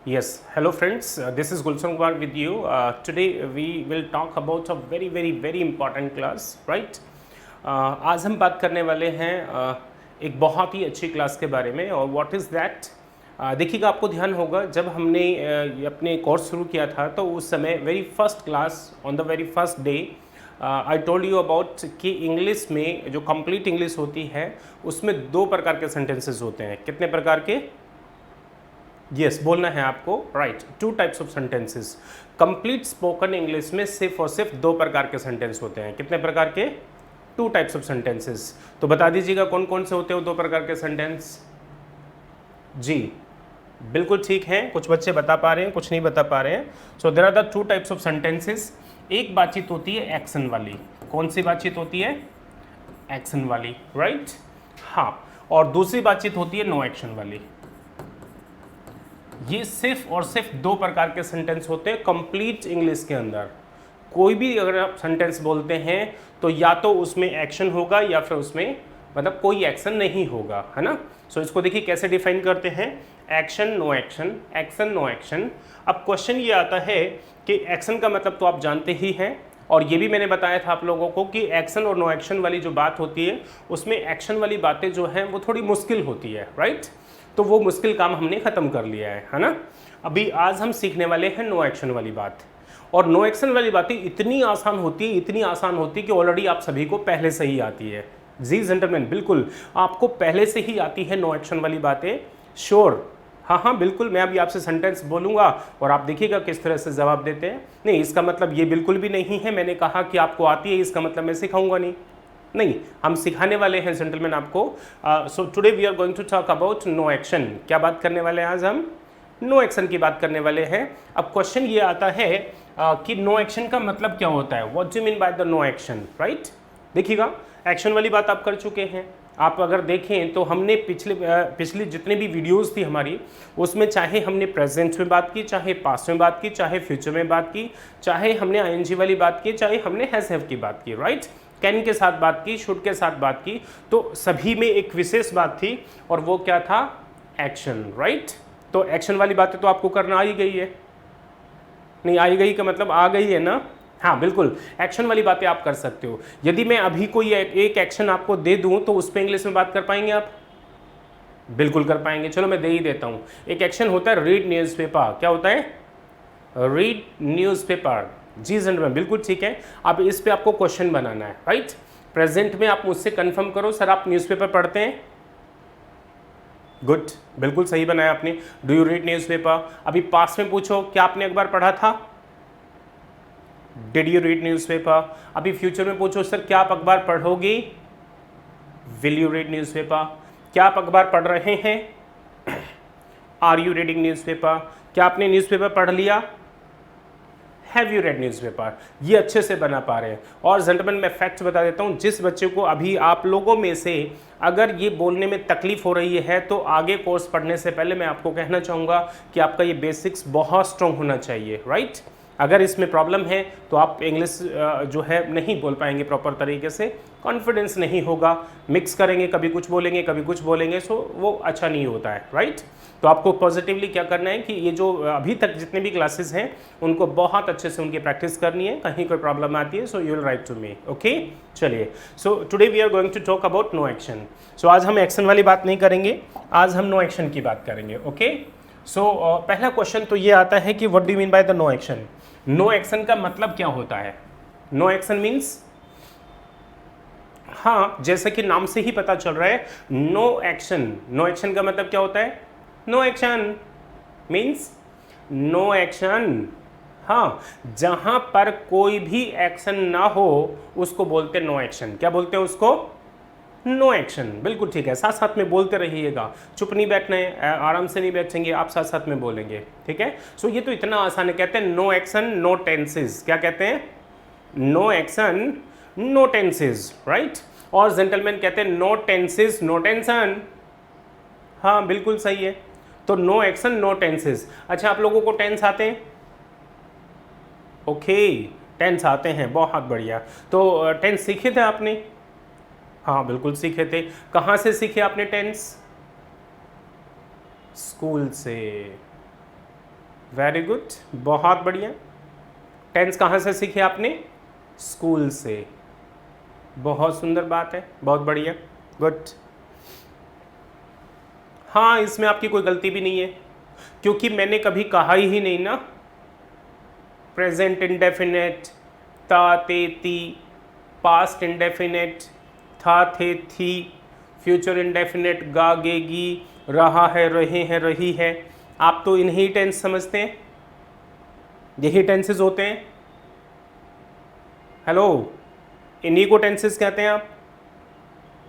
Yes, hello friends. This is Gulshan Kumar with you. Today we will talk about a very important class, right? आज हम बात करने वाले हैं एक बहुत ही अच्छी क्लास के बारे में और व्हाट इज़ दैट। देखिएगा, आपको ध्यान होगा जब हमने ये अपने कोर्स शुरू किया था तो उस समय very first class on the very first day I told you about कि इंग्लिश में जो कंप्लीट इंग्लिश होती है उसमें दो प्रकार के सेंटेंसेस होते हैं। कितने प्रकार के? यस बोलना है आपको, right. To types of sentences. Complete spoken English में सिर्फ और सिर्फ दो प्रकार के सेंटेंस होते हैं। कितने प्रकार के? To types of sentences. तो बता दीजिएगा कौन कौन से होते हैं दो प्रकार के सेंटेंस। जी बिल्कुल ठीक है, कुछ बच्चे बता पा रहे हैं, कुछ नहीं बता पा रहे हैं। So there are the two types of sentences. एक बातचीत होती है एक्शन वाली। कौन सी बातचीत होती है? एक्शन वाली, राइट। हाँ, और दूसरी बातचीत होती है नो एक्शन वाली। ये सिर्फ और सिर्फ दो प्रकार के सेंटेंस होते हैं कंप्लीट इंग्लिश के अंदर। कोई भी अगर आप सेंटेंस बोलते हैं तो या तो उसमें एक्शन होगा या फिर उसमें मतलब कोई एक्शन नहीं होगा, है ना। सो इसको देखिए कैसे डिफाइन करते हैं, action no action, action no action. अब क्वेश्चन ये आता है कि एक्शन का मतलब तो आप जानते ही हैं, और ये भी मैंने बताया था आप लोगों को कि एक्शन और नो एक्शन वाली जो बात होती है उसमें एक्शन वाली बातें जो हैं वो थोड़ी मुश्किल होती है, राइट। तो वो मुश्किल काम हमने ख़त्म कर लिया है ना। अभी आज हम सीखने वाले हैं नो एक्शन वाली बात। और नो एक्शन वाली बातें इतनी आसान होती है, इतनी आसान होती है कि ऑलरेडी आप सभी को पहले से ही आती है। जी जेंटलमैन, बिल्कुल आपको पहले से ही आती है नो एक्शन वाली बातें, श्योर। हाँ बिल्कुल, मैं अभी आपसे सेंटेंस बोलूँगा और आप देखिएगा किस तरह से जवाब देते हैं। नहीं, इसका मतलब ये बिल्कुल भी नहीं है मैंने कहा कि आपको आती है इसका मतलब मैं सिखाऊंगा नहीं, हम सिखाने वाले हैं जेंटलमैन आपको। So today we are going to talk about no action. क्या बात करने वाले हैं आज हम? नो एक्शन की बात करने वाले हैं। अब क्वेश्चन ये आता है कि नो एक्शन का मतलब क्या होता है, what do you mean by the no action, right. देखिएगा, एक्शन वाली बात आप कर चुके हैं। आप अगर देखें तो हमने पिछली जितने भी वीडियोस थी हमारी, उसमें चाहे हमने प्रेजेंट में बात की, चाहे पास्ट में बात की, चाहे फ्यूचर में बात की, चाहे हमने आईएनजी वाली बात की, चाहे हमने हैज हैव की बात की, राइट। कैन के साथ बात की, शुड के साथ बात की, तो सभी में एक विशेष बात थी और वो क्या था? Action, right. तो एक्शन वाली बातें तो आपको करना आ ही गई है। नहीं, आई गई का मतलब आ गई है ना। हाँ बिल्कुल, एक्शन वाली बातें आप कर सकते हो। यदि मैं अभी कोई एक एक्शन आपको दे दूं तो उस पर इंग्लिश में बात कर पाएंगे आप? बिल्कुल कर पाएंगे। चलो मैं दे ही देता हूं। एक एक्शन होता है रीड न्यूज़पेपर। क्या होता है? Read newspaper. जी जेंटलमैन, बिल्कुल ठीक है। अब इस पे आपको क्वेश्चन बनाना है, राइट। प्रेजेंट में आप मुझसे कंफर्म करो, सर आप न्यूज़पेपर पढ़ते हैं? गुड, बिल्कुल सही बनाया आपने। Do you read newspaper? अभी पास्ट में पूछो, क्या आपने अखबार पढ़ा था? Did you read newspaper? अभी फ्यूचर में पूछो, सर क्या आप अखबार पढ़ोगे? Will you read newspaper? क्या आप अखबार पढ़ रहे हैं? Are you reading newspaper? क्या आपने न्यूज़पेपर पढ़ लिया? Have you read newspaper? ये अच्छे से बना पा रहे हैं। और जेंटलमैन मैं फैक्ट्स बता देता हूँ, जिस बच्चे को अभी आप लोगों में से अगर ये बोलने में तकलीफ हो रही है तो आगे कोर्स पढ़ने से पहले मैं आपको कहना चाहूँगा कि आपका ये बेसिक्स बहुत स्ट्रॉन्ग होना चाहिए, राइट। अगर इसमें प्रॉब्लम है तो आप इंग्लिश जो है नहीं बोल पाएंगे प्रॉपर तरीके से, कॉन्फिडेंस नहीं होगा, मिक्स करेंगे, कभी कुछ बोलेंगे कभी कुछ बोलेंगे, सो वो अच्छा नहीं होता है, राइट। तो आपको पॉजिटिवली क्या करना है कि ये जो अभी तक जितने भी क्लासेस हैं उनको बहुत अच्छे से उनकी प्रैक्टिस करनी है। कहीं कोई प्रॉब्लम आती है so you will write to me, okay. चलिए, so today we are going to talk about no action. So आज हम एक्शन वाली बात नहीं करेंगे, आज हम नो एक्शन की बात करेंगे, ओके। सो पहला क्वेश्चन तो ये आता है कि what do you mean by the no action. No action का मतलब क्या होता है? नो एक्शन मीन्स, हाँ जैसे कि नाम से ही पता चल रहा है, नो एक्शन। नो एक्शन का मतलब क्या होता है? No action means no action. हाँ, जहां पर कोई भी एक्शन ना हो उसको बोलते हैं नो एक्शन। क्या बोलते हैं उसको? No action. बिल्कुल ठीक है, साथ साथ में बोलते रहिएगा, चुप नहीं बैठना है, आराम से नहीं बैठेंगे आप, साथ साथ में बोलेंगे, ठीक है। सो ये तो इतना आसान है। कहते हैं नो एक्शन नो टेंसेज। क्या कहते हैं? No action no tenses, right. और जेंटलमैन कहते हैं नो टेंसेज नो टेंशन। हाँ बिल्कुल सही है। तो नो एक्शन नो टेंसेज। अच्छा, आप लोगों को टेंस आते हैं? ओके, टेंस आते हैं, बहुत बढ़िया। तो टेंस सीखे थे आपने? हाँ बिल्कुल सीखे थे। कहाँ से सीखे आपने टेंस? स्कूल से। वेरी गुड, बहुत बढ़िया। टेंस कहाँ से सीखे आपने? स्कूल से। बहुत सुंदर बात है, बहुत बढ़िया, गुड। हाँ, इसमें आपकी कोई गलती भी नहीं है, क्योंकि मैंने कभी कहा ही नहीं ना प्रेजेंट इंडेफिनेट, ता ते ती, पास्ट इंडेफिनेट, था थे थी, फ्यूचर इंडेफिनेट गा गे गी, रहा है रहे हैं रही है। आप तो इन्हीं टेंस समझते हैं, यही टेंसेस होते हैं। हेलो, इन्हीं को टेंसेस कहते हैं आप।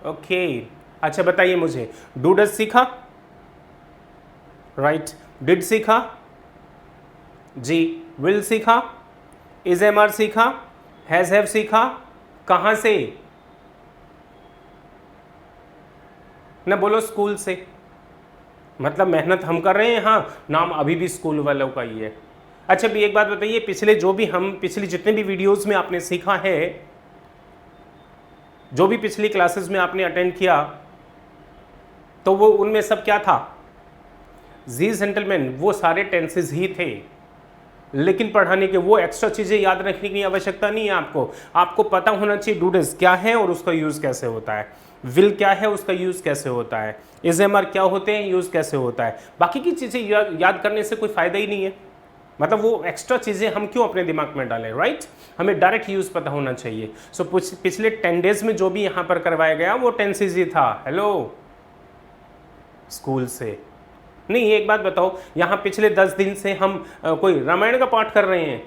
ओके, अच्छा बताइए मुझे, डू डज सीखा? राइट, डिड सीखा जी, विल सीखा, इज एम आर सीखा, हैज हैव सीखा, कहां से? ना बोलो स्कूल से, मतलब मेहनत हम कर रहे हैं, हाँ नाम अभी भी स्कूल वालों का ही है। अच्छा भी एक बात बताइए, पिछली जितने भी वीडियोस में आपने सीखा है, जो भी पिछली क्लासेस में आपने अटेंड किया, तो वो उनमें सब क्या था? जी जेंटलमैन, वो सारे टेंसेस ही थे, लेकिन पढ़ाने के वो एक्स्ट्रा चीज़ें याद रखने की आवश्यकता नहीं है आपको। आपको पता होना चाहिए डू डज क्या है और उसका यूज़ कैसे होता है, विल क्या है उसका यूज़ कैसे होता है, इज एम आर क्या होते हैं यूज़ कैसे होता है। बाकी की चीज़ें याद करने से कोई फ़ायदा ही नहीं है, मतलब वो एक्स्ट्रा चीज़ें हम क्यों अपने दिमाग में डालें, राइट? हमें डायरेक्ट यूज़ पता होना चाहिए। सो पिछले 10 डेज में जो भी यहाँ पर करवाया गया वो टेंसेस ही था। हेलो, स्कूल से नहीं। एक बात बताओ, यहाँ पिछले 10 दिन से हम कोई रामायण का पाठ कर रहे हैं?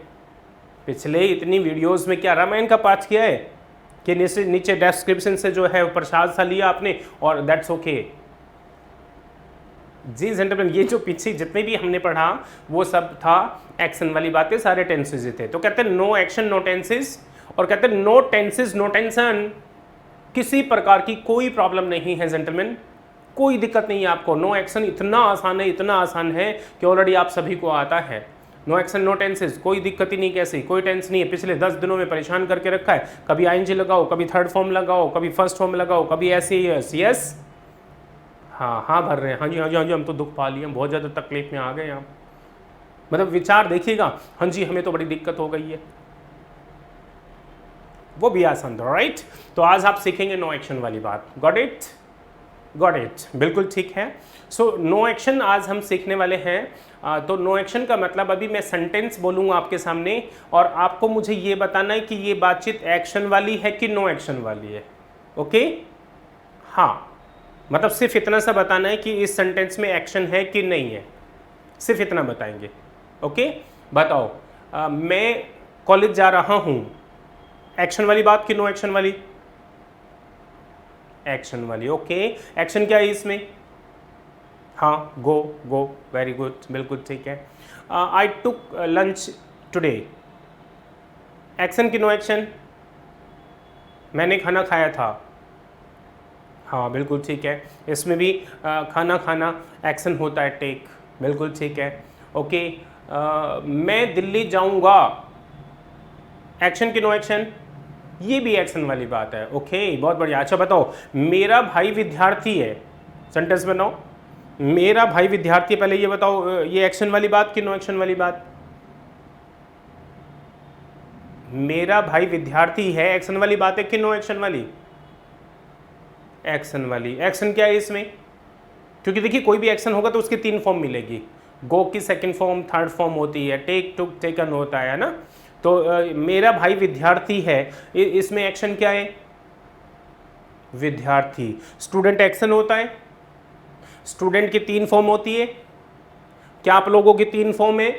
पिछले इतनी वीडियोस में क्या रामायण का पाठ किया है कि नीचे डिस्क्रिप्शन से जो है प्रसाद सा लिया आपने और दैट्स ओके। जी जेंटलमैन, ये जो पीछे जितने भी हमने पढ़ा वो सब था एक्शन वाली बातें, सारे टेंसेज थे। तो कहते हैं नो एक्शन नो टेंसेज, और कहते हैं नो टेंसेज नो टेंशन। किसी प्रकार की कोई प्रॉब्लम नहीं है जेंटलमैन, कोई दिक्कत नहीं है आपको। नो एक्शन इतना आसान है कि ऑलरेडी आप सभी को आता है। नो एक्शन नो टेंसेज, कोई दिक्कत ही नहीं, कैसी कोई टेंस नहीं है। पिछले 10 दिनों में परेशान करके रखा है, कभी आईएनजी लगाओ, कभी थर्ड फॉर्म लगाओ, कभी फर्स्ट फॉर्म लगाओ, कभी ऐसे यस हाँ भर रहे हैं, हाँ जी हम तो दुख पा लिए, हम बहुत ज़्यादा तकलीफ में आ गए हम। मतलब विचार देखिएगा, हाँ जी हमें तो बड़ी दिक्कत हो गई है, वो भी आसान था, राइट? तो आज आप सीखेंगे नो एक्शन वाली बात। गॉट इट, बिल्कुल ठीक है। सो नो एक्शन आज हम सीखने वाले हैं। तो नो एक्शन का मतलब, अभी मैं सेंटेंस बोलूँगा आपके सामने और आपको मुझे ये बताना है कि ये बातचीत एक्शन वाली है कि नो एक्शन वाली है। ओके, हाँ, मतलब सिर्फ इतना सा बताना है कि इस सेंटेंस में एक्शन है कि नहीं है, सिर्फ इतना बताएंगे। ओके, बताओ, मैं कॉलेज जा रहा हूँ, एक्शन वाली बात कि नो एक्शन वाली? एक्शन वाली। ओके, एक्शन क्या है इसमें? हाँ, गो, वेरी गुड, बिल्कुल ठीक है। आई टुक लंच टुडे, एक्शन की नो एक्शन? मैंने खाना खाया था, हाँ बिल्कुल ठीक है। इसमें भी खाना खाना एक्शन होता है, टेक, बिल्कुल ठीक है। ओके, मैं दिल्ली जाऊंगा, एक्शन की नो एक्शन? ये भी एक्शन वाली बात है। ओके, बहुत बढ़िया। अच्छा बताओ, मेरा भाई विद्यार्थी है, सेंटेंस बनाओ, मेरा भाई विद्यार्थी है। पहले ये बताओ, ये एक्शन वाली बात कि नो एक्शन वाली बात? मेरा भाई विद्यार्थी है एक्शन वाली बात है कि नो एक्शन वाली? एक्शन वाली। एक्शन क्या है इसमें? क्योंकि देखिए कोई भी एक्शन होगा तो उसकी 3 फॉर्म मिलेगी, गो की सेकंड फॉर्म, थर्ड फॉर्म होती है, टेक, टुक, टेकन होता है ना। तो मेरा भाई विद्यार्थी है, इसमें एक्शन क्या है? विद्यार्थी। स्टूडेंट एक्शन होता है, स्टूडेंट की 3 फॉर्म होती है। क्या आप लोगों की 3 फॉर्म है?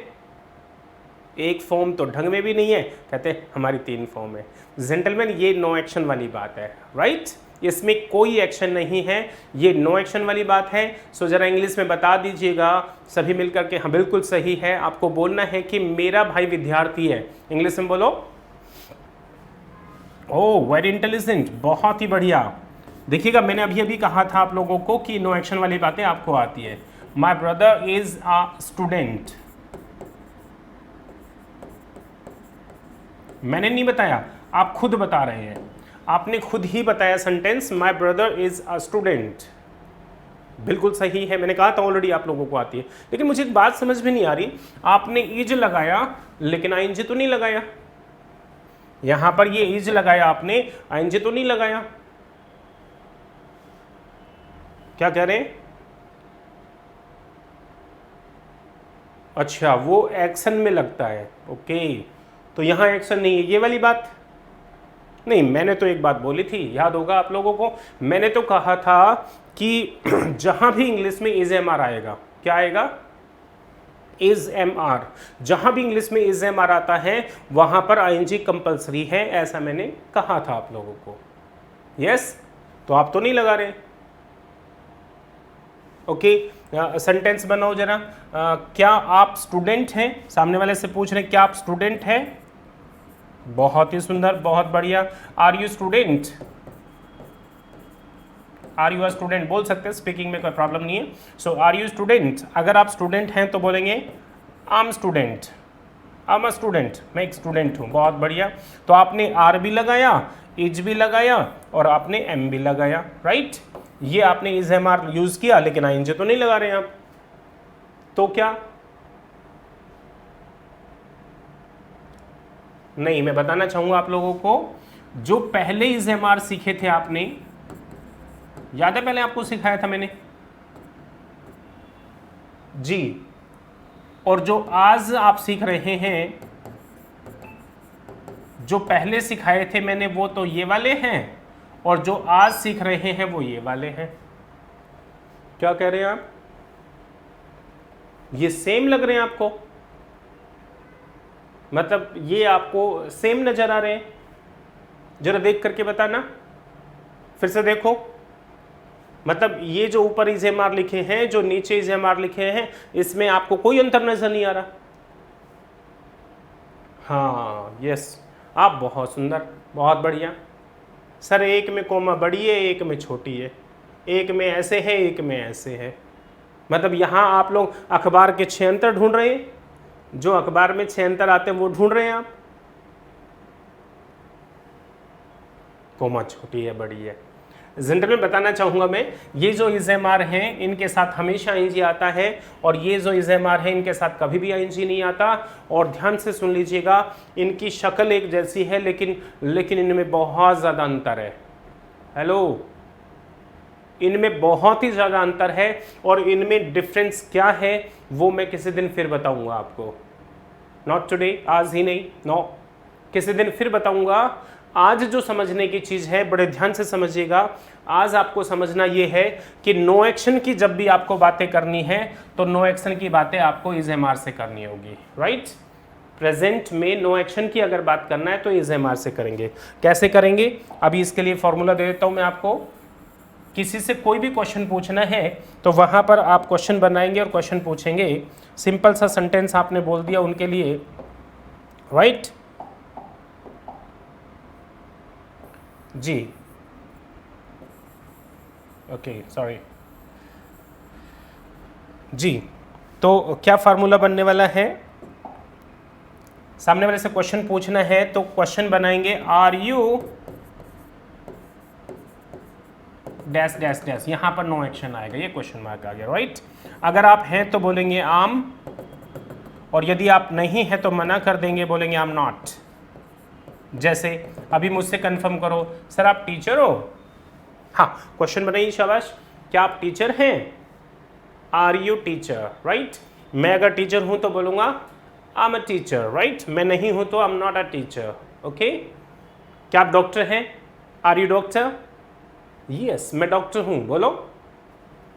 एक फॉर्म तो ढंग में भी नहीं है, कहते हैं हमारी 3 फॉर्म है। जेंटलमैन, ये नो एक्शन वाली बात है, राइट? इसमें कोई एक्शन नहीं है, ये नो एक्शन वाली बात है। सो जरा इंग्लिश में बता दीजिएगा सभी मिलकर के, हाँ बिल्कुल सही है। आपको बोलना है कि मेरा भाई विद्यार्थी है, इंग्लिश में बोलो। ओह वेरी इंटेलिजेंट, बहुत ही बढ़िया। देखिएगा, मैंने अभी अभी कहा था आप लोगों को कि नो एक्शन वाली बातें आपको आती है। My brother is a student, मैंने नहीं बताया, आप खुद बता रहे हैं, आपने खुद ही बताया sentence, my brother is a student. बिल्कुल सही है, मैंने कहा था ऑलरेडी आप लोगों को आती है। लेकिन मुझे एक बात समझ में नहीं आ रही, आपने इज लगाया लेकिन आईएनजी तो नहीं लगाया, यहां पर ये इज लगाया आपने, आईएनजी तो नहीं लगाया, क्या कह रहे हैं? अच्छा, वो एक्शन में लगता है, ओके, तो यहां एक्शन नहीं है, ये वाली बात नहीं। मैंने तो एक बात बोली थी, याद होगा आप लोगों को, मैंने तो कहा था कि जहां भी इंग्लिश में इज एम आर आएगा, क्या आएगा? इज एम आर, जहां भी इंग्लिश में इज एम आर आता है वहां पर आईएनजी कंपलसरी है, ऐसा मैंने कहा था आप लोगों को। यस, तो आप तो नहीं लगा रहे। ओके, सेंटेंस बनाओ जरा। क्या आप स्टूडेंट हैं? सामने वाले से पूछ रहे हैं क्या आप स्टूडेंट हैं? बहुत ही सुंदर, बहुत बढ़िया। Are you student? Are you a student बोल सकते हैं, स्पीकिंग में कोई प्रॉब्लम नहीं है। सो आर यू स्टूडेंट, अगर आप स्टूडेंट हैं तो बोलेंगे I M student, I am a student, मैं एक स्टूडेंट हूँ। बहुत बढ़िया, तो आपने आर भी लगाया, इज भी लगाया और आपने एम भी लगाया, राइट। ये आपने इज एम आर यूज किया लेकिन आईएनजी तो नहीं लगा रहे हैं आप, तो क्या नहीं, मैं बताना चाहूंगा आप लोगों को, जो पहले इज एम आर सीखे थे आपने, याद है पहले आपको सिखाया था मैंने जी, और जो आज आप सीख रहे हैं, जो पहले सिखाए थे मैंने वो तो ये वाले हैं, और जो आज सीख रहे हैं वो ये वाले हैं। क्या कह रहे हैं आप? ये सेम लग रहे हैं आपको? मतलब ये आपको सेम नजर आ रहे हैं? जरा देख करके बताना, फिर से देखो। मतलब ये जो ऊपर इज एम आर लिखे हैं, जो नीचे इज एम आर लिखे हैं, इसमें आपको कोई अंतर नजर नहीं आ रहा? हाँ, यस, आप बहुत सुंदर, बहुत बढ़िया। सर एक में कोमा बड़ी है, एक में छोटी है, एक में ऐसे है, एक में ऐसे है। मतलब यहाँ आप लोग अखबार के 6 अंतर ढूंढ रहे हैं, जो अखबार में 6 अंतर आते हैं वो ढूंढ रहे हैं आप। कोमा छोटी है, बड़ी है। जनरल में बताना चाहूँगा मैं, ये जो इज एम आर हैं इनके साथ हमेशा आईएनजी आता है, और ये जो इज एम आर है इनके साथ कभी भी आईएनजी नहीं आता। और ध्यान से सुन लीजिएगा, इनकी शक्ल एक जैसी है लेकिन इनमें बहुत ज़्यादा अंतर है। हेलो, इनमें बहुत ही ज़्यादा अंतर है, और इनमें डिफरेंस क्या है वो मैं किसी दिन फिर बताऊँगा आपको। नॉट टुडे, आज ही नहीं, नो, किसी दिन फिर बताऊँगा। आज जो समझने की चीज़ है, बड़े ध्यान से समझिएगा। आज आपको समझना ये है कि नो एक्शन की जब भी आपको बातें करनी है तो नो एक्शन की बातें आपको इज एम आर से करनी होगी, राइट। प्रेजेंट में नो एक्शन की अगर बात करना है तो इज एम आर से करेंगे। कैसे करेंगे, अभी इसके लिए फॉर्मूला दे देता हूँ मैं आपको। किसी से कोई भी क्वेश्चन पूछना है तो वहाँ पर आप क्वेश्चन बनाएंगे और क्वेश्चन पूछेंगे। सिंपल सा सेंटेंस आपने बोल दिया उनके लिए, राइट जी, ओके, सॉरी जी। तो क्या फार्मूला बनने वाला है, सामने वाले से क्वेश्चन पूछना है तो क्वेश्चन बनाएंगे are you dash dash dash, यहां पर नो एक्शन आएगा, ये क्वेश्चन मार्क आ गया, राइट। अगर आप हैं तो बोलेंगे आम, और यदि आप नहीं हैं तो मना कर देंगे, बोलेंगे आई एम नॉट। जैसे अभी मुझसे कंफर्म करो, सर आप टीचर हो? हाँ, क्वेश्चन बनाइए, शाबाश। क्या आप टीचर हैं? Are you teacher, right. मैं अगर टीचर हूं तो बोलूंगा I am a teacher, right. मैं नहीं हूं तो I am not a teacher, okay. क्या आप डॉक्टर हैं? Are you doctor? यस, मैं डॉक्टर हूं, बोलो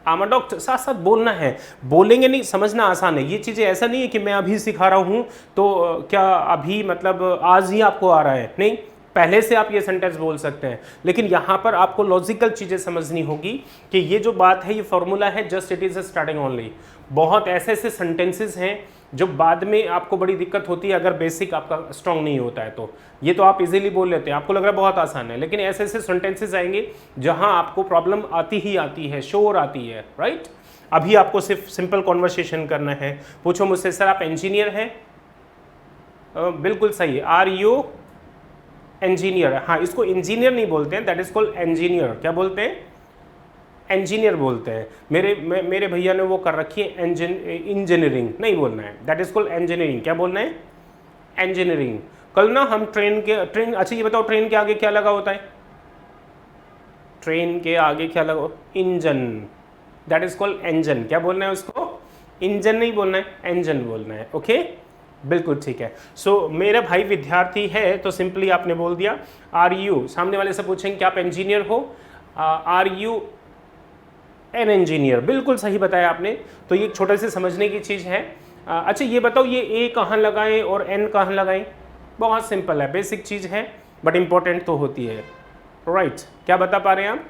आई एम अ डॉक्टर। साथ साथ बोलना है, बोलेंगे नहीं, समझना आसान है। ये चीज़ें ऐसा नहीं है कि मैं अभी सिखा रहा हूँ तो क्या अभी मतलब आज ही आपको आ रहा है, नहीं, पहले से आप ये सेंटेंस बोल सकते हैं। लेकिन यहाँ पर आपको लॉजिकल चीज़ें समझनी होगी कि ये जो बात है ये फॉर्मूला है, just it is a starting only. बहुत ऐसे ऐसे सेंटेंसेस हैं जो बाद में आपको बड़ी दिक्कत होती है अगर बेसिक आपका स्ट्रांग नहीं होता है। तो ये तो आप इजीली बोल लेते हैं, आपको लग रहा है बहुत आसान है, लेकिन ऐसे ऐसे सेंटेंसेस आएंगे जहां आपको प्रॉब्लम आती ही आती है, श्योर आती है, राइट। अभी आपको सिर्फ सिंपल कॉन्वर्सेशन करना है। पूछो मुझसे, सर आप इंजीनियर हैं? बिल्कुल सही है, आर यू इंजीनियर? हाँ, इसको इंजीनियर नहीं बोलते हैं, दैट इज कॉल्ड इंजीनियर। क्या बोलते हैं? इंजीनियर बोलते हैं। मेरे भैया ने वो कर रखी है इंजीनियरिंग, नहीं बोलना है, दैट इज कॉल्ड इंजीनियरिंग। क्या बोलना है? इंजीनियरिंग। कल ना हम ट्रेन, अच्छा ये बताओ ट्रेन के आगे क्या लगा होता है? ट्रेन के आगे क्या लगा? Engine, that is called engine. क्या बोलना है उसको? इंजन नहीं बोलना है, इंजन बोलना है। ओके, बिल्कुल ठीक है। सो मेरा भाई विद्यार्थी है, तो सिंपली आपने बोल दिया आर यू। सामने वाले से पूछेंगे क्या आप इंजीनियर हो? आर यू एन इंजीनियर, बिल्कुल सही बताया आपने। तो ये छोटे से समझने की चीज़ है। अच्छा ये बताओ ये ए कहाँ लगाएं और एन कहाँ लगाएं? बहुत सिंपल है, बेसिक चीज़ है, बट इंपॉर्टेंट तो होती है। राइट, क्या बता पा रहे हैं आप?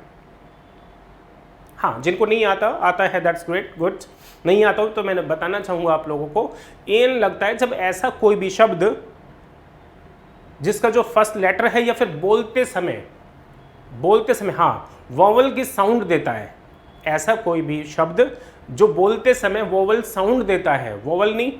हाँ, जिनको नहीं आता है दैट्स ग्रेट, गुड। नहीं आता हो तो मैंने बताना चाहूँगा आप लोगों को, एन लगता है जब ऐसा कोई भी शब्द जिसका जो फर्स्ट लेटर है या फिर बोलते समय हाँ वोवल की साउंड देता है। ऐसा कोई भी शब्द जो बोलते समय वोवल साउंड देता है, वोवल नहीं,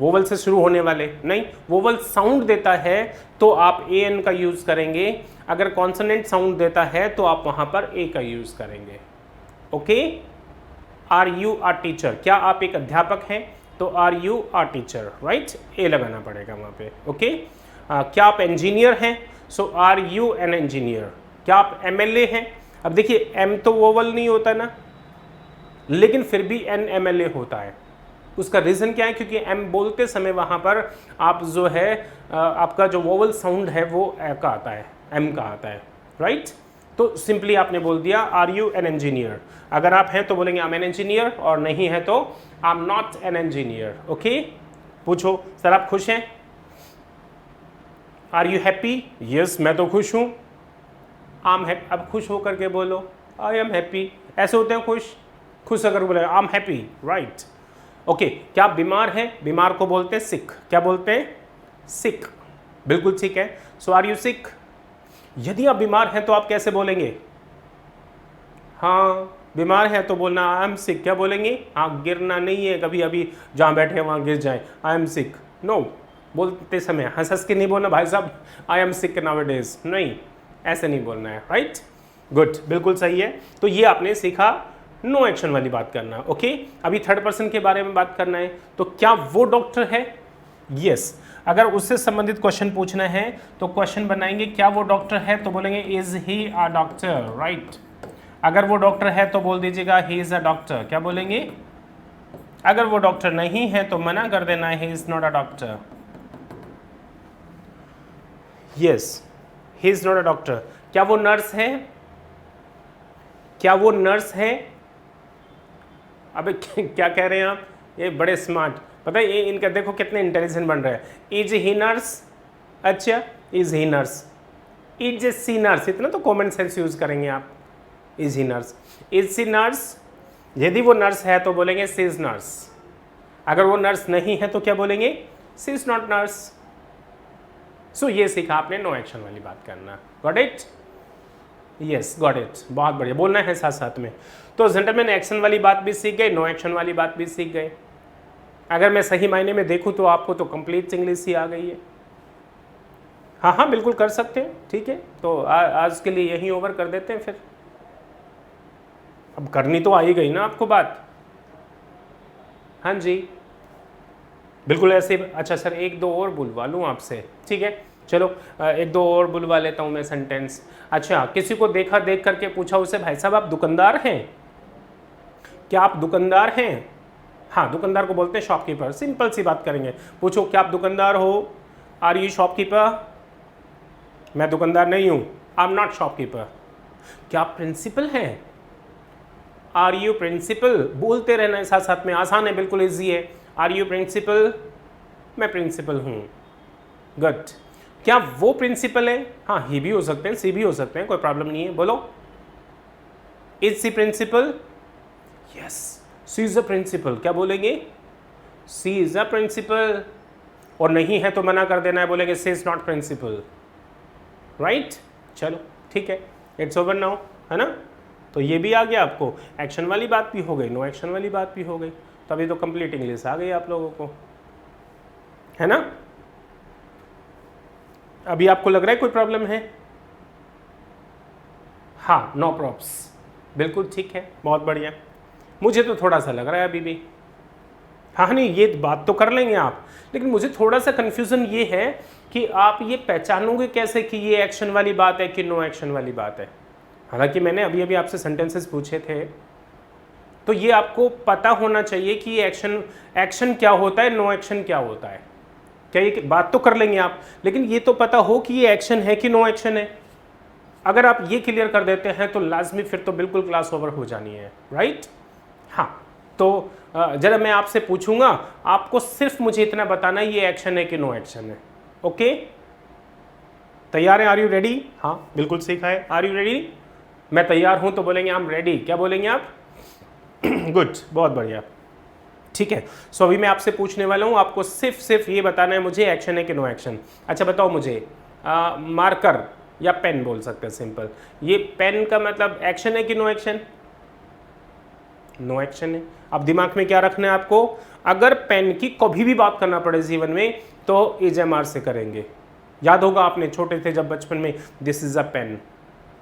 वोवल से शुरू होने वाले नहीं, वोवल साउंड देता है तो आप ए एन का यूज़ करेंगे। अगर कॉन्सोनेंट साउंड देता है तो आप वहाँ पर ए का यूज़ करेंगे। Okay, are you are teacher, क्या आप एक अध्यापक हैं? तो आर you are teacher, right, a लगाना पड़ेगा वहाँ पे। ओके, क्या आप इंजीनियर हैं? So are you an engineer. क्या आप एमएलए हैं? अब देखिए एम तो वोवल नहीं होता ना, लेकिन फिर भी एन एमएलए होता है। उसका रीज़न क्या है? क्योंकि एम बोलते समय वहाँ पर आप जो है आपका जो वोवल साउंड है वो ए का आता है, एम का आता है, राइट। तो सिंपली आपने बोल दिया आर यू एन इंजीनियर। अगर आप हैं तो बोलेंगे आई एम एन इंजीनियर, और नहीं है तो I am not an engineer. Okay, पूछो सर आप खुश हैं? Are you happy? यस, मैं तो खुश हूँ। आम है, अब खुश होकर के बोलो आई एम हैप्पी। ऐसे होते हैं खुश अगर बोले I am happy, right. Okay, क्या आप बीमार हैं? बीमार को बोलते हैं सिक। क्या बोलते हैं? सिक, बिल्कुल ठीक है। सो आर यू सिक? यदि आप बीमार हैं तो आप कैसे बोलेंगे? हाँ, बीमार है तो बोलना आई एम सिक। क्या बोलेंगे? हाँ, गिरना नहीं है, कभी अभी जहाँ बैठे हैं वहाँ गिर जाए, आई एम सिक। नो, बोलते समय हंस के नहीं बोलना भाई साहब आई एम सिक नाउअडेज, नहीं, ऐसे नहीं बोलना है, राइट। गुड, बिल्कुल सही है। तो ये आपने सीखा नो एक्शन वाली बात करना। ओके, अभी थर्ड पर्सन के बारे में बात करना है। तो क्या वो डॉक्टर है? यस, अगर उससे संबंधित क्वेश्चन पूछना है तो क्वेश्चन बनाएंगे क्या वो डॉक्टर है, तो बोलेंगे is he a doctor, right. अगर वो डॉक्टर है तो बोल दीजिएगा ही इज अ डॉक्टर। क्या बोलेंगे? अगर वो डॉक्टर नहीं है तो मना कर देना ही is not a doctor. Yes, he is not a doctor. क्या वो नर्स है? क्या वो नर्स है? अबे क्या कह रहे हैं आप? ये बड़े स्मार्ट, पता है ये इनका देखो कितने इंटेलिजेंट बन रहे हैं। Is he nurse? अच्छा, is he nurse. Is she nurse, इतना तो कॉमन सेंस यूज करेंगे आप। Is he nurse? Is she nurse? यदि वो नर्स है तो बोलेंगे सी इज नर्स। अगर वो नर्स नहीं है तो क्या बोलेंगे? She is not nurse. सो ये सीखा आपने नो एक्शन वाली बात करना। Got it? Yes, got it, बहुत बढ़िया, बोलना है साथ साथ में। तो जेंटलमैन एक्शन वाली बात भी सीख गए, नो एक्शन वाली बात भी सीख गए। अगर मैं सही मायने में देखूं तो आपको तो कंप्लीट इंग्लिश ही आ गई है। हाँ हाँ, बिल्कुल कर सकते हैं, ठीक है। तो आज के लिए यहीं ओवर कर देते हैं फिर। अब करनी तो आ ही गई ना आपको बात। हाँ जी, बिल्कुल ऐसे। अच्छा सर, एक दो और बुलवा लूँ आपसे? ठीक है, चलो एक दो और बुलवा लेता हूँ मैं सेंटेंस। अच्छा, किसी को देखा, देख करके पूछा उसे, भाई साहब आप दुकानदार हैं? क्या आप दुकानदार हैं? हाँ, दुकानदार को बोलते हैं शॉपकीपर। सिंपल सी बात करेंगे। पूछो क्या आप दुकानदार हो? Are you shopkeeper? मैं दुकानदार नहीं हूँ, आई एम नॉट शॉपकीपर। क्या आप प्रिंसिपल हैं? Are you principal? बोलते रहना है साथ साथ में, आसान है, बिल्कुल ईजी है। Are you principal? मैं प्रिंसिपल हूँ। गुड। क्या वो प्रिंसिपल है? हाँ, ही भी हो सकते हैं, सी भी हो सकते हैं, कोई प्रॉब्लम नहीं है। बोलो, is she principal? Yes, she is a principal. क्या बोलेंगे? She is a principal. और नहीं है तो मना कर देना है, बोलेंगे she is not principal, right. चलो ठीक है, इट्स ओवर नाउ, है ना। तो ये भी आ गया आपको, एक्शन वाली बात भी हो गई, नो एक्शन वाली बात भी हो गई। तो अभी तो कंप्लीट इंग्लिश आ गई आप लोगों को, है ना। अभी आपको लग रहा है कोई प्रॉब्लम है? हाँ, नो प्रॉब्स, बिल्कुल ठीक है, बहुत बढ़िया। मुझे तो थोड़ा सा लग रहा है अभी भी, हाँ नहीं ये बात तो कर लेंगे आप, लेकिन मुझे थोड़ा सा कंफ्यूजन ये है कि आप ये पहचानोगे कैसे कि ये एक्शन वाली बात है कि नो एक्शन वाली बात है। हालांकि मैंने अभी अभी आपसे सेंटेंसेस पूछे थे, तो ये आपको पता होना चाहिए कि ये एक्शन क्या होता है, नो एक्शन क्या होता है। क्या ये बात तो कर लेंगे आप, लेकिन ये तो पता हो कि ये एक्शन है कि नो एक्शन है। अगर आप ये क्लियर कर देते हैं तो लाजमी फिर तो बिल्कुल क्लास ओवर हो जानी है, राइट। हाँ, तो जरा मैं आपसे पूछूंगा, आपको सिर्फ मुझे इतना बताना है ये एक्शन है कि नो एक्शन है। ओके, तैयार है? Are you ready? हाँ बिल्कुल सीखा है। Are you ready? मैं तैयार हूं तो बोलेंगे आई एम रेडी। क्या बोलेंगे आप? गुड, बहुत बढ़िया, ठीक है। सो अभी मैं आपसे पूछने वाला हूं, आपको सिर्फ ये बताना है मुझे एक्शन है कि नो एक्शन। अच्छा बताओ मुझे, मार्कर या पेन बोल सकते हैं सिंपल, ये पेन का मतलब एक्शन है कि नो एक्शन? नो एक्शन है। अब दिमाग में क्या रखना है आपको, अगर पेन की कभी भी बात करना पड़े जीवन में तो एजएमआर से करेंगे। याद होगा आपने छोटे थे जब बचपन में, this is a pen,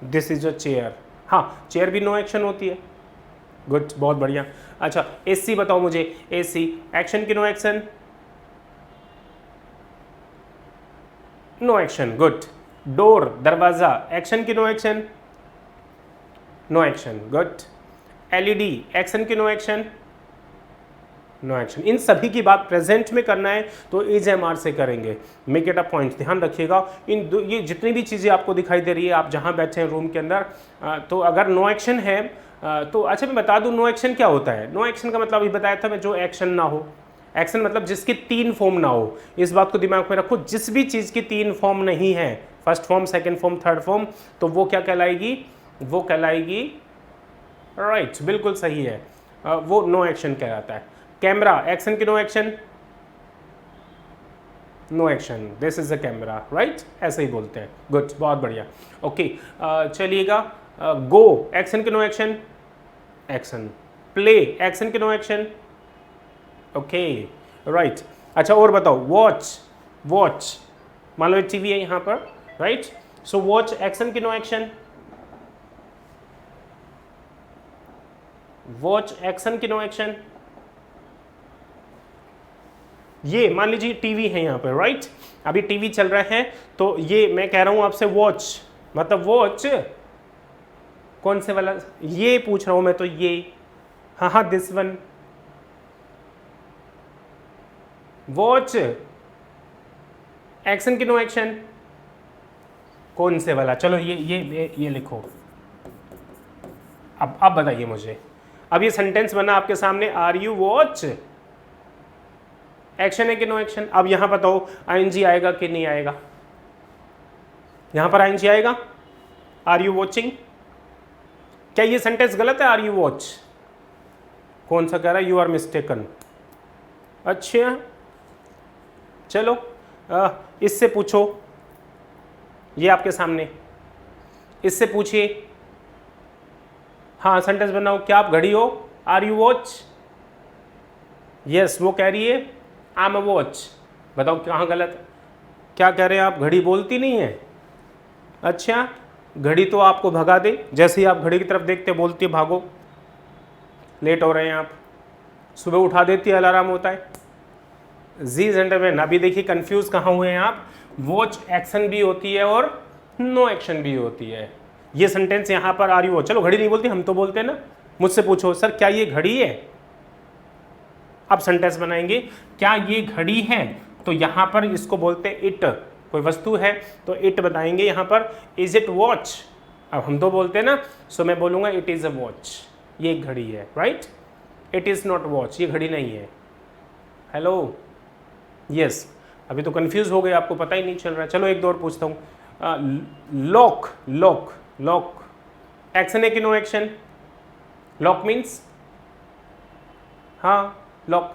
this is a chair. हाँ, चेयर भी नो एक्शन होती है। गुड, बहुत बढ़िया। अच्छा एसी बताओ मुझे, एसी एक्शन की no action? No action, good. Door, दरवाजा, एक्शन की no action? No action, good. LED, action की नो एक्शन? No action. इन सभी की बात प्रेजेंट में करना है तो एजएमआर से करेंगे। मेक इट अ पॉइंट, ध्यान रखिएगा। ये जितनी भी चीज़ें आपको दिखाई दे रही है, आप जहाँ बैठे हैं रूम के अंदर, तो अगर नो एक्शन है तो अच्छा मैं बता दूं नो एक्शन क्या होता है। नो एक्शन का मतलब अभी बताया था मैं, जो एक्शन ना हो। एक्शन मतलब जिसकी 3 फॉर्म ना हो। इस बात को दिमाग में रखो, जिस भी चीज़ की 3 फॉर्म नहीं है, first form, second form, third form, तो वो क्या कहलाएगी? वो कहलाएगी, राइट, बिल्कुल सही है, वो नो एक्शन कहलाता है। कैमरा, एक्शन की no action? No action, this is a camera, right, ऐसे ही बोलते हैं। गुड, बहुत बढ़िया। ओके, चलिएगा। गो, एक्शन की no action? Action. Play, action की नो एक्शन? Okay, right. अच्छा और बताओ, वॉच, वॉच मान लो एक टीवी है यहाँ पर, राइट, सो वॉच एक्शन की नो एक्शन? वॉच एक्शन की नो एक्शन? ये मान लीजिए टीवी है यहाँ पर, राइट, अभी टीवी चल रहा है, तो ये मैं कह रहा हूँ आपसे वॉच, मतलब वॉच कौन से वाला, ये पूछ रहा हूँ मैं तो, ये, हाँ हाँ दिस वन, वॉच एक्शन की नो एक्शन? कौन से वाला? चलो ये लिखो। अब बताइए मुझे, अब ये सेंटेंस बना आपके सामने, आर यू वॉच, एक्शन है कि नो एक्शन? अब यहां बताओ आईएनजी आएगा कि नहीं आएगा? यहां पर आईएनजी आएगा, आर यू वॉचिंग। क्या ये सेंटेंस गलत है? आर यू वॉच, कौन सा कह रहा है? You are mistaken. अच्छा चलो, इससे पूछो, ये आपके सामने, इससे पूछिए। हाँ सेंटेंस बनाओ, क्या आप घड़ी हो? Are you watch? यस, वो कह रही है आई एम अ वॉच। बताओ कहाँ गलत? क्या कह रहे हैं आप? घड़ी बोलती नहीं है। अच्छा, घड़ी तो आपको भगा दे, जैसे ही आप घड़ी की तरफ देखते बोलती है भागो, लेट हो रहे हैं आप, सुबह उठा देती है, अलार्म होता है। जी जेंटलमैन, अभी देखिए कंफ्यूज कहाँ हुए हैं आप, वॉच एक्शन भी होती है और नो एक्शन भी होती है। ये सेंटेंस यहाँ पर आर यू वॉच, चलो घड़ी नहीं बोलती, हम तो बोलते हैं ना। मुझसे पूछो सर क्या ये घड़ी है? अब सेंटेंस बनाएंगे, क्या ये घड़ी है? तो यहां पर इसको बोलते हैं इट, कोई वस्तु है तो इट बताएंगे यहां पर। Is it watch? अब हम तो बोलते हैं ना, सो मैं बोलूंगा इट इज अ वॉच, ये एक घड़ी है, right. It is not watch, ये घड़ी नहीं है। हेलो, यस, अभी तो कंफ्यूज हो गए, आपको पता ही नहीं चल रहा है। चलो एक दो और पूछता हूं। लॉक, लॉक, लॉक एक्शन है कि नो एक्शन? लॉक मीन्स, हाँ लॉक,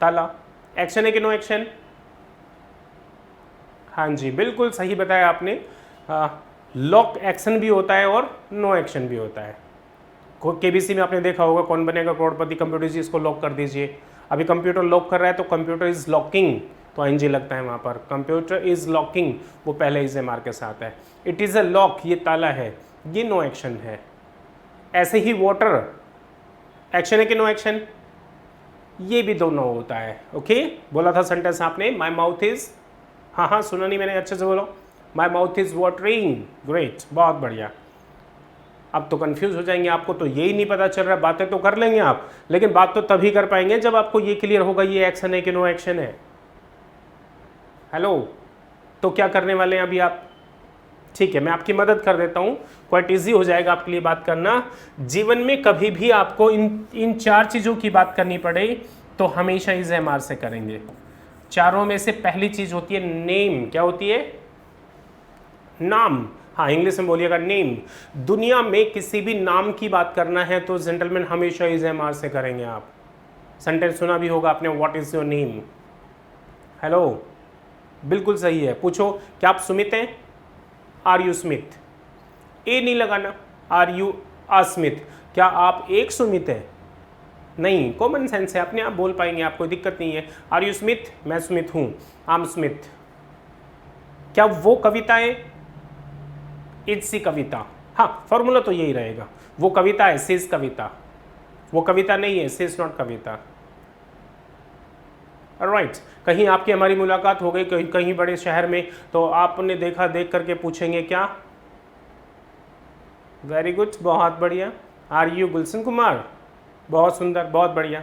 ताला, एक्शन है कि नो एक्शन? हाँ जी, बिल्कुल सही बताया आपने। लॉक एक्शन भी होता है और नो एक्शन भी होता है। केबीसी में आपने देखा होगा, कौन बनेगा करोड़पति, कंप्यूटर जी इसको लॉक कर दीजिए। अभी कंप्यूटर लॉक कर रहा है तो कंप्यूटर इज लॉकिंग, तो एनजी लगता है वहाँ पर। कंप्यूटर इज लॉकिंग, वो पहले इज एम आर के साथ है। इट इज़ अ लॉक, ये ताला है, ये नो एक्शन है। ऐसे ही वाटर एक्शन है कि नो एक्शन, ये भी दोनों होता है। ओके, बोला था सेंटेंस आपने, माई माउथ इज, हाँ हाँ सुना नहीं मैंने, अच्छे से बोलो, my mouth is watering, great, बहुत बढ़िया। अब तो कंफ्यूज हो जाएंगे, आपको तो यही नहीं पता चल रहा, बातें तो कर लेंगे आप, लेकिन बात तो तभी कर पाएंगे जब आपको ये क्लियर होगा ये एक्शन है कि नो एक्शन है। हेलो, तो क्या करने वाले हैं अभी आप? ठीक है, मैं आपकी मदद कर देता हूँ, क्वाइट ईजी हो जाएगा आपके लिए बात करना। जीवन में कभी भी आपको इन चार चीज़ों की बात करनी पड़े तो हमेशा इज एम आर से करेंगे। चारों में से पहली चीज होती है नेम। क्या होती है? नाम। हाँ, इंग्लिश में बोलिएगा नेम। दुनिया में किसी भी नाम की बात करना है तो जेंटलमैन हमेशा इज एम आर से करेंगे आप। सेंटेंस सुना भी होगा आपने, what is your name. Hello, बिल्कुल सही है। पूछो, क्या आप सुमित हैं? Are you Smith? ए नहीं लगाना, आर यू अस्मिथ? क्या आप एक सुमित है? नहीं, कॉमन सेंस है, अपने आप बोल पाएंगे, आप कोई दिक्कत नहीं है। Are you Smith? मैं स्मिथ हूं, आम स्मिथ। क्या वो कविता है? Is she Kavita. हाँ, फॉर्मूला तो यही रहेगा, वो कविता है, सिज कविता। वो कविता नहीं है, सिज नॉट कविता। राइट, कहीं आपकी हमारी मुलाकात हो गई कहीं बड़े शहर में, तो आपने देखा, देख करके पूछेंगे क्या? वेरी गुड, बहुत बढ़िया। Are you Gulshan Kumar? बहुत सुंदर, बहुत बढ़िया।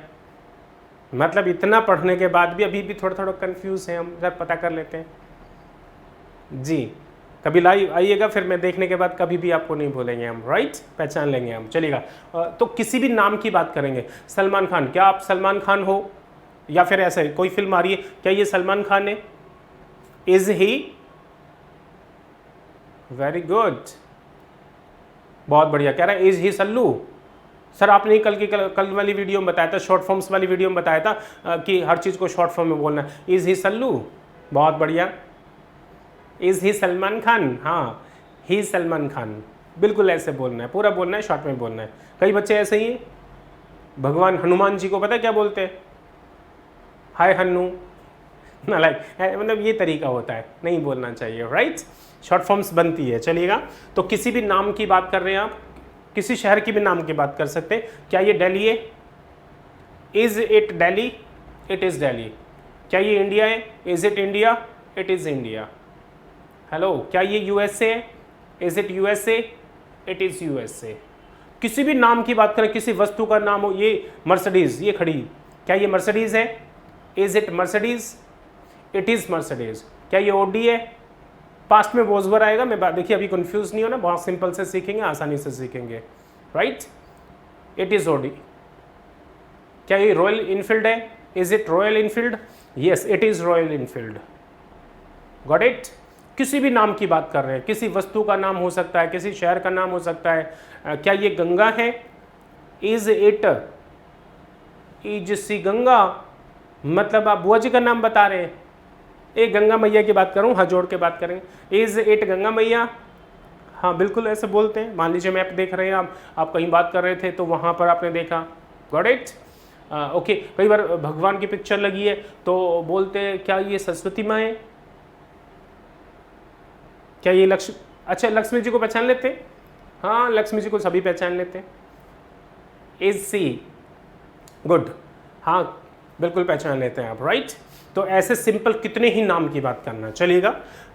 मतलब इतना पढ़ने के बाद भी अभी भी थोड़ा थोड़ा कंफ्यूज हैं हम, जरा पता कर लेते हैं जी। कभी लाइव आइएगा, फिर मैं देखने के बाद कभी भी आपको नहीं भूलेंगे हम, राइट, पहचान लेंगे हम। चलिएगा, तो किसी भी नाम की बात करेंगे। सलमान खान, क्या आप सलमान खान हो? या फिर ऐसे कोई फिल्म आ रही है, क्या ये सलमान खान है? Is he? वेरी गुड, बहुत बढ़िया। कह रहा है इज ही सल्लू? सर आपने कल वाली वीडियो में बताया था, शॉर्ट फॉर्म्स वाली वीडियो में बताया था कि हर चीज़ को शॉर्ट फॉर्म में बोलना है। Is he Sallu? बहुत बढ़िया। Is he Salman Khan? हाँ, ही सलमान खान, बिल्कुल ऐसे बोलना है, पूरा बोलना है, शॉर्ट में बोलना है। कई बच्चे ऐसे ही, भगवान हनुमान जी को पता है क्या बोलते हैं? हाय हन्नू, लाइक, मतलब ये तरीका होता है, नहीं बोलना चाहिए, राइट। शॉर्ट फॉर्म्स बनती है। चलिएगा, तो किसी भी नाम की बात कर रहे हैं आप, किसी शहर की भी नाम की बात कर सकते हैं। क्या ये दिल्ली है? Is it Delhi? It is Delhi. क्या ये इंडिया है? Is it India? It is India. Hello, क्या ये यूएसए है? Is it USA? It is USA. किसी भी नाम की बात करें, किसी वस्तु का नाम हो, ये मर्सिडीज, ये खड़ी, क्या ये मर्सिडीज है? Is it Mercedes? It is Mercedes. क्या ये ओडी है? पास्ट में वॉज वर आएगा। मैं बात देखिए, अभी कंफ्यूज नहीं होना, बहुत सिंपल से सीखेंगे, आसानी से सीखेंगे, राइट। It is Audi. क्या ये रॉयल इनफील्ड है? Is it Royal Enfield? Yes, it is Royal Enfield. Got it. किसी भी नाम की बात कर रहे हैं, किसी वस्तु का नाम हो सकता है, किसी शहर का नाम हो सकता है। क्या ये गंगा है? Is it is she Ganga? मतलब आप बुआ जी का नाम बता रहे हैं। एक गंगा मैया की बात करूं, हाँ जोड़ के बात करेंगे। इज इट गंगा मैया? हाँ बिल्कुल ऐसे बोलते हैं। मान लीजिए मैप देख रहे हैं आप कहीं बात कर रहे थे तो वहाँ पर आपने देखा, गॉट इट। ओके, कई बार भगवान की पिक्चर लगी है तो बोलते हैं क्या ये सरस्वती माँ है? क्या ये लक्ष्मी? अच्छा, लक्ष्मी जी को पहचान लेते हैं? हाँ, लक्ष्मी जी को सभी पहचान लेते हैं। Is C? गुड, हाँ बिल्कुल पहचान लेते हैं आप, राइट। तो ऐसे सिंपल कितने ही नाम की बात करना। चलिएगा,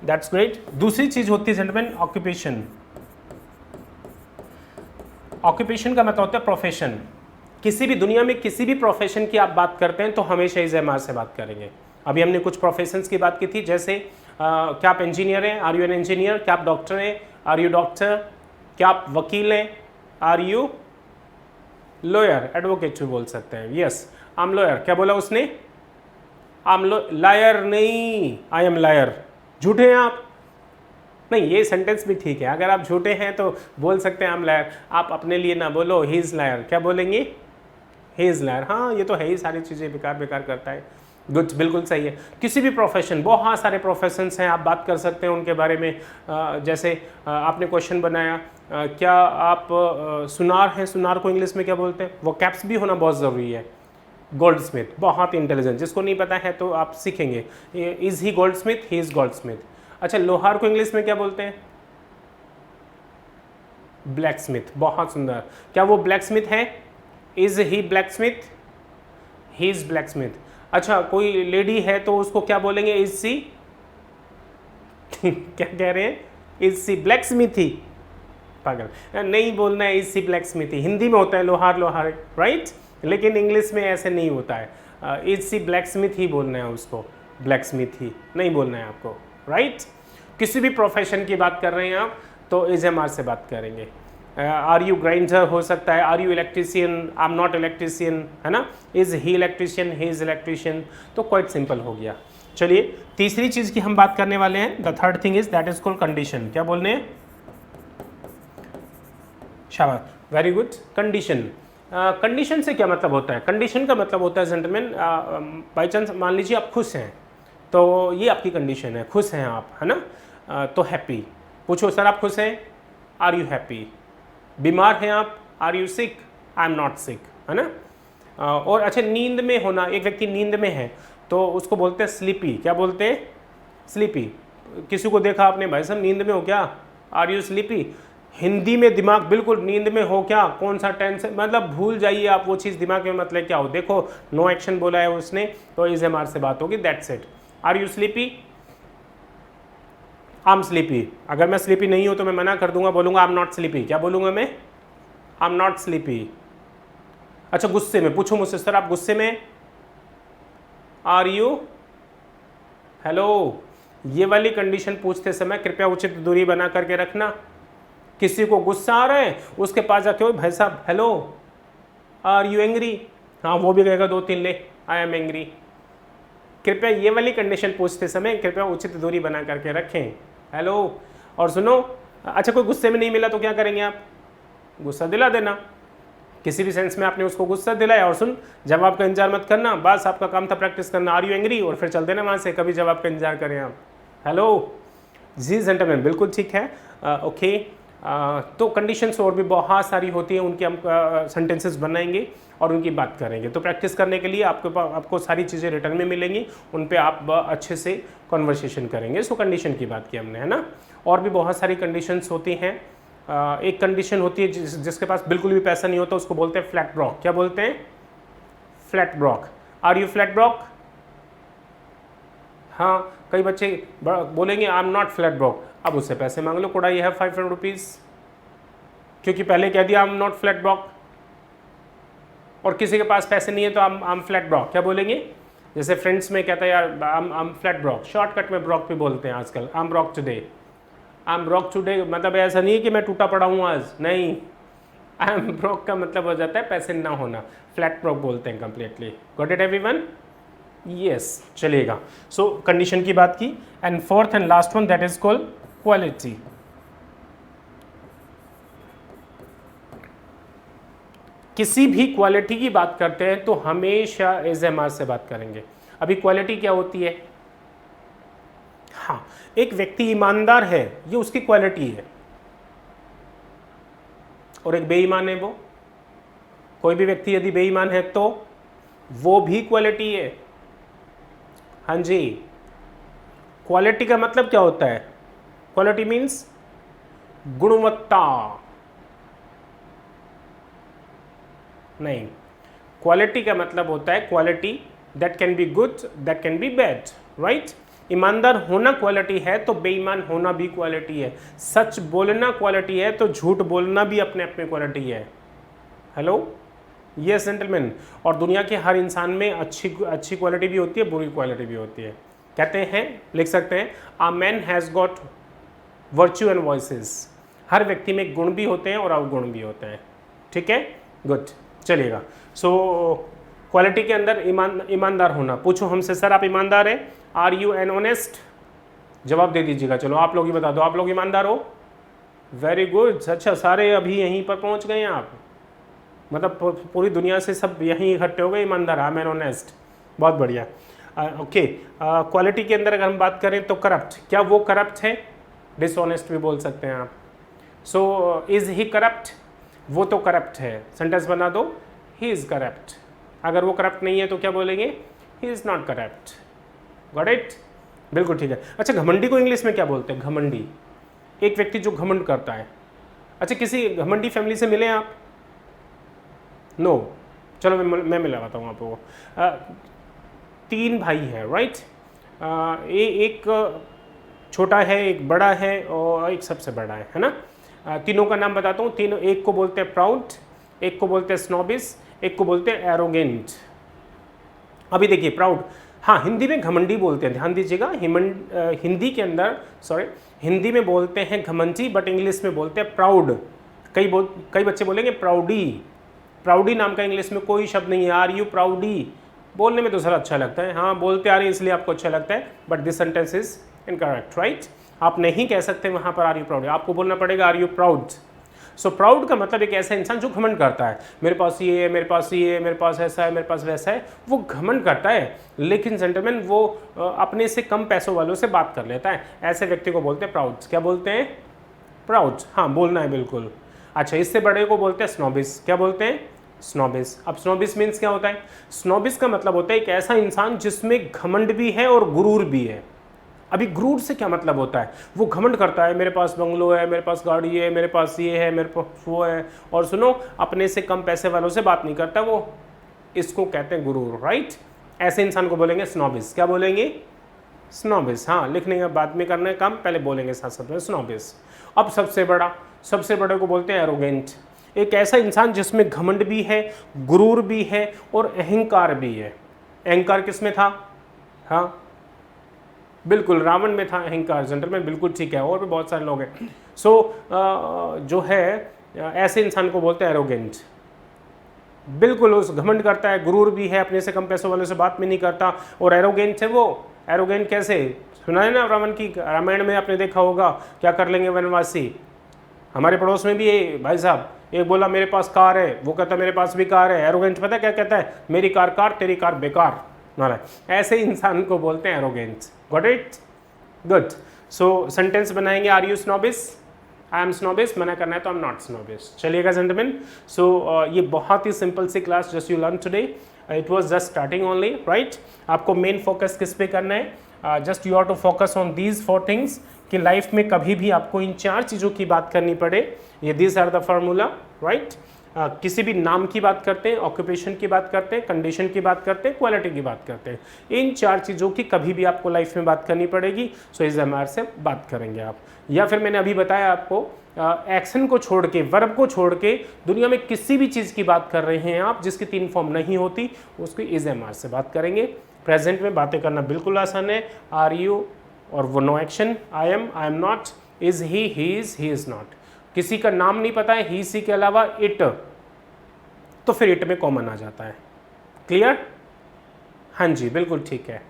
दैट्स ग्रेट। दूसरी चीज होती है जेंटलमैन, ऑक्यूपेशन। ऑक्यूपेशन का मतलब होता है प्रोफेशन। किसी भी दुनिया में किसी भी प्रोफेशन की आप बात करते हैं तो हमेशा इज एम आर से बात करेंगे। अभी हमने कुछ प्रोफेशंस की बात की थी, जैसे क्या आप इंजीनियर हैं? Are you an engineer? क्या आप डॉक्टर हैं? Are you doctor? क्या आप वकील हैं? Are you lawyer? एडवोकेट भी बोल सकते हैं। Yes, I am lawyer. क्या बोला उसने? आई एम लायर नहीं, आई एम लायर। झूठे हैं आप? नहीं, ये सेंटेंस भी ठीक है। अगर आप झूठे हैं तो बोल सकते हैं आई एम लायर। आप अपने लिए ना बोलो ही इज लायर। क्या बोलेंगे? He is liar. हाँ, ये तो है ही, सारी चीज़ें बेकार बेकार करता है। गुड, बिल्कुल सही है। किसी भी प्रोफेशन, बहुत सारे प्रोफेशंस हैं, आप बात कर सकते हैं उनके बारे में। जैसे आपने क्वेश्चन बनाया, क्या आप सुनार हैं? सुनार को इंग्लिश में क्या बोलते हैं? वो कैप्स भी होना बहुत ज़रूरी है। गोल्ड स्मिथ, बहुत इंटेलिजेंट, जिसको नहीं पता है तो आप सीखेंगे। Is he gold Smith? He is gold Smith. अच्छा, लोहार को इंग्लिश में क्या बोलते हैं? ब्लैक स्मिथ, बहुत सुंदर। क्या वो ब्लैक स्मिथ है? Is he black Smith? He is black Smith. अच्छा, कोई लेडी है तो उसको क्या बोलेंगे? इज सी क्या कह रहे हैं? Is she black smithy? पागल, नहीं बोलना है is she black smithy. Hindi में होता है लोहार लोहार, राइट, लेकिन इंग्लिश में ऐसे नहीं होता है। इज सी ब्लैक स्मिथ ही बोलना है उसको, ब्लैक स्मिथ ही नहीं बोलना है आपको, राइट। किसी भी प्रोफेशन की बात कर रहे हैं आप तो इज एम आर से बात करेंगे। आर यू ग्राइंडर हो सकता है, are you electrician, I am not electrician, है ना। Is he electrician, he is electrician, तो क्वाइट सिंपल हो गया। चलिए तीसरी चीज की हम बात करने वाले हैं, the third thing is that is called condition. क्या बोलने हैं? शाबाश, वेरी गुड। कंडीशन। कंडीशन से क्या मतलब होता है? कंडीशन का मतलब होता है जेंटलमैन, बाई चांस मान लीजिए आप खुश हैं तो ये आपकी कंडीशन है, खुश हैं आप, है ना। तो हैप्पी, पूछो सर आप खुश हैं? Are you happy? बीमार हैं आप? Are you sick? I am not sick, है ना। और अच्छा, नींद में होना, एक व्यक्ति नींद में है तो उसको बोलते हैं स्लीपी। क्या बोलते हैं? स्लीपी। किसी को देखा आपने, भाई साहब नींद में हो क्या? Are you sleepy? हिंदी में दिमाग बिल्कुल नींद में हो क्या, कौन सा टेंस, मतलब भूल जाइए आप वो चीज़ दिमाग में, मतलब क्या हो। देखो नो एक्शन बोला है उसने तो इज एम आर से बात होगी, that's it. Are you sleepy? I am sleepy. अगर मैं स्लीपी नहीं हूं तो मैं मना कर दूंगा, बोलूंगा आई एम नॉट स्लीपी। क्या बोलूंगा मैं? I am not sleepy. अच्छा, गुस्से में, पूछो मुझसे सर आप गुस्से में? Are you? हेलो। ये वाली कंडीशन पूछते समय कृपया उचित दूरी बना करके रखना। किसी को गुस्सा आ रहा है उसके पास जाके, ओ भाई साहब हेलो, आर यू एंग्री? हाँ, वो भी कहेगा दो तीन ले, आई एम एंग्री। कृपया ये वाली कंडीशन पूछते समय कृपया उचित दूरी बना करके रखें। हेलो। और सुनो, अच्छा कोई गुस्से में नहीं मिला तो क्या करेंगे आप? गुस्सा दिला देना, किसी भी सेंस में आपने उसको गुस्सा दिलाया। और सुन, जवाब का इंतजार मत करना, बस आपका काम था प्रैक्टिस करना, आर यू एंग्री, और फिर चल देना वहाँ से, कभी जवाब का इंतजार करें आप। हेलो जी जेंटलमैन, बिल्कुल ठीक है। ओके, तो कंडीशंस और भी बहुत सारी होती हैं, उनकी हम सेंटेंसेस बनाएंगे और उनकी बात करेंगे। तो प्रैक्टिस करने के लिए आपको सारी चीज़ें रिटर्न में मिलेंगी, उन पे आप अच्छे से कन्वर्सेशन करेंगे। सो कंडीशन की बात की हमने, है ना। और भी बहुत सारी कंडीशंस होती हैं। एक कंडीशन होती है जिसके पास बिल्कुल भी पैसा नहीं होता, उसको बोलते हैं फ्लैट ब्रोक। क्या बोलते हैं? Flat broke. Are you flat broke? हाँ, कई बच्चे बोलेंगे I am not flat broke. अब उससे पैसे मांग लो, कोड़ा ये है 500 रुपीज़, क्योंकि पहले कह दिया आई एम नॉट फ्लैट ब्रोक। और किसी के पास पैसे नहीं है तो आई एम फ्लैट ब्रोक। क्या बोलेंगे? जैसे फ्रेंड्स में कहता है यार I am flat broke, shortcut में ब्रोक भी बोलते हैं आजकल। I am broke today. I am broke today मतलब ऐसा नहीं है कि मैं टूटा पड़ा हूँ आज, नहीं। आई एम ब्रोक का मतलब हो जाता है पैसे ना होना, फ्लैट ब्रोक बोलते हैं completely. Got it everyone? Yes, चलेगा। सो कंडीशन की बात की। And fourth and last one that is called quality. किसी भी क्वालिटी की बात करते हैं तो हमेशा इज एम आर से बात करेंगे। अभी क्वालिटी क्या होती है? हाँ, एक व्यक्ति ईमानदार है, ये उसकी क्वालिटी है। और एक बेईमान है वो, कोई भी व्यक्ति यदि बेईमान है तो वो भी क्वालिटी है। हाँ जी, क्वालिटी का मतलब क्या होता है? क्वालिटी मीन्स गुणवत्ता। नहीं, क्वालिटी का मतलब होता है quality that can be good, that can be bad, right. ईमानदार होना क्वालिटी है तो बेईमान होना भी क्वालिटी है। सच बोलना क्वालिटी है तो झूठ बोलना भी अपने अपने क्वालिटी है। Hello, yes gentleman. और दुनिया के हर इंसान में अच्छी क्वालिटी भी होती है, बुरी क्वालिटी भी होती है। कहते हैं, लिख सकते हैं, a man has got virtue and voices. हर व्यक्ति में गुण भी होते हैं और अवगुण भी होते हैं। ठीक है, गुड, चलेगा। सो क्वालिटी के अंदर ईमानदार होना। पूछो हमसे सर आप ईमानदार हैं? Are you an honest? जवाब दे दीजिएगा। चलो आप लोग ही बता दो, आप लोग ईमानदार हो? Very good. अच्छा, सारे अभी यहीं पर पहुंच गए हैं आप, मतलब पूरी दुनिया से सब यहीं इकट्ठे हो गए ईमानदार। आई एम एन ऑनेस्ट, बहुत बढ़िया। ओके, क्वालिटी के अंदर अगर हम बात करें तो करप्ट, क्या वो करप्ट है? डिसऑनेस्ट भी बोल सकते हैं आप। So is he corrupt? वो तो करप्ट है। सेंटेंस बना दो, ही इज करप्ट। अगर वो करप्ट नहीं है तो क्या बोलेंगे? He is not corrupt. Got it? बिल्कुल ठीक है। अच्छा, घमंडी को इंग्लिश में क्या बोलते हैं? घमंडी, एक व्यक्ति जो घमंड करता है। अच्छा, किसी घमंडी फैमिली से मिले आप? नो चलो मैं मिलवाता हूँ आपको। 3 भाई हैं, राइट? एक छोटा है, एक बड़ा है और एक सबसे बड़ा है ना? तीनों का नाम बताता हूँ। तीनों, एक को बोलते हैं प्राउड, एक को बोलते हैं स्नोबिस, एक को बोलते हैं एरोगेंट। अभी देखिए प्राउड, हाँ हिंदी में घमंडी बोलते हैं, ध्यान दीजिएगा। हिंदी के अंदर, सॉरी, हिंदी में बोलते हैं घमंडी, बट इंग्लिश में बोलते हैं प्राउड। कई बच्चे बोलेंगे प्राउडी। प्राउडी नाम का इंग्लिश में कोई शब्द नहीं है। आर यू प्राउडी बोलने में तो सर अच्छा लगता है, हाँ बोलते आ रहे हैं इसलिए आपको अच्छा लगता है, but this sentence is incorrect, right? आप नहीं कह सकते वहाँ पर आर यू प्राउड, आपको बोलना पड़ेगा are you proud. So proud का मतलब एक ऐसा इंसान जो घमंड करता है, मेरे पास ये है, मेरे पास ये है, मेरे पास ऐसा है, मेरे पास वैसा है, वो घमंड करता है। लेकिन जेंटलमैन वो अपने से कम पैसों वालों से बात कर लेता है, ऐसे व्यक्ति को बोलते हैं प्राउड। क्या बोलते हैं? प्राउड, हाँ बोलना है बिल्कुल। अच्छा, इससे बड़े को बोलते हैं स्नोबिस। क्या बोलते हैं? स्नोबिस। अब स्नोबिस मीन्स क्या होता है? स्नोबिस का मतलब होता है एक ऐसा इंसान जिसमें घमंड भी है और गुरूर भी है। अभी गुरूर से क्या मतलब होता है? वो घमंड करता है, मेरे पास बंगलो है, मेरे पास गाड़ी है, मेरे पास ये है, मेरे पास वो है, और सुनो अपने से कम पैसे वालों से बात नहीं करता वो, इसको कहते हैं गुरूर, राइट? ऐसे इंसान को बोलेंगे स्नोबिस। क्या बोलेंगे? स्नोबिस। हाँ, लिखने का बाद में करना है काम, पहले बोलेंगे साथ साथ में स्नोबिस। अब सबसे बड़े को बोलते हैं एरोगेंट। एक ऐसा इंसान जिसमें घमंड भी है, गुरूर भी है और अहंकार भी है। अहंकार किस में था? हाँ बिल्कुल, रावण में था अहंकार। जेंटलमैन बिल्कुल ठीक है, और भी बहुत सारे लोग हैं। जो है ऐसे इंसान को बोलते हैं एरोगेंट। बिल्कुल, उस घमंड करता है, गुरूर भी है, अपने से कम पैसों वालों से बात भी नहीं करता, और एरोगेंट है वो। एरोगेंट कैसे? सुना है ना रावण की, रामायण में आपने देखा होगा, क्या कर लेंगे वनवासी। हमारे पड़ोस में भी है भाई साहब, एक बोला मेरे पास कार है, वो कहता मेरे पास भी कार है। एरोगेंट पता क्या कहता है? मेरी कार तेरी कार बेकार। ऐसे इंसान को बोलते हैं arrogant. Got it? Good. So sentence बनाएंगे, are you snobbish? I am snobbish. मना करना है तो आई एम नॉट स्नोबिस। चलिएगा जेंटलमैन। सो ये बहुत ही सिंपल सी class just you learn today. It was just starting only, right? आपको मेन फोकस किस पे करना है? Just you have to focus on these 4 things, कि लाइफ में कभी भी आपको इन 4 चीज़ों की बात करनी पड़े। ये this are the formula, right? किसी भी नाम की बात करते हैं, ऑक्यूपेशन की बात करते हैं, कंडीशन की बात करते हैं, क्वालिटी की बात करते हैं, इन 4 चीज़ों की कभी भी आपको लाइफ में बात करनी पड़ेगी। सो इस एमआर से बात करेंगे आप, या फिर मैंने अभी बताया आपको एक्शन को छोड़ के, वर्ब को छोड़ के दुनिया में किसी भी चीज़ की बात कर रहे हैं आप जिसकी 3 फॉर्म नहीं होती, उसको इज एमआर से बात करेंगे। प्रेजेंट में बातें करना बिल्कुल आसान है। आर यू और वो no action, I am not, is he is not. किसी का नाम नहीं पता है, ही सी के अलावा इट, तो फिर इट में कॉमन आ जाता है। क्लियर? हाँ जी बिल्कुल ठीक है।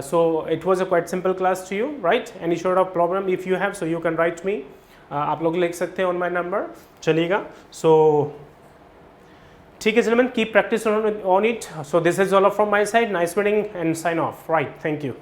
So it was a quite simple class to you, right? Any sort of problem if you have, so you can write me. आप लोग लिख सकते हैं ऑन माई नंबर। चलिएगा, सो ठीक है gentlemen, keep practice on it. So this is all from my side. Nice meeting and sign off. Right, thank you.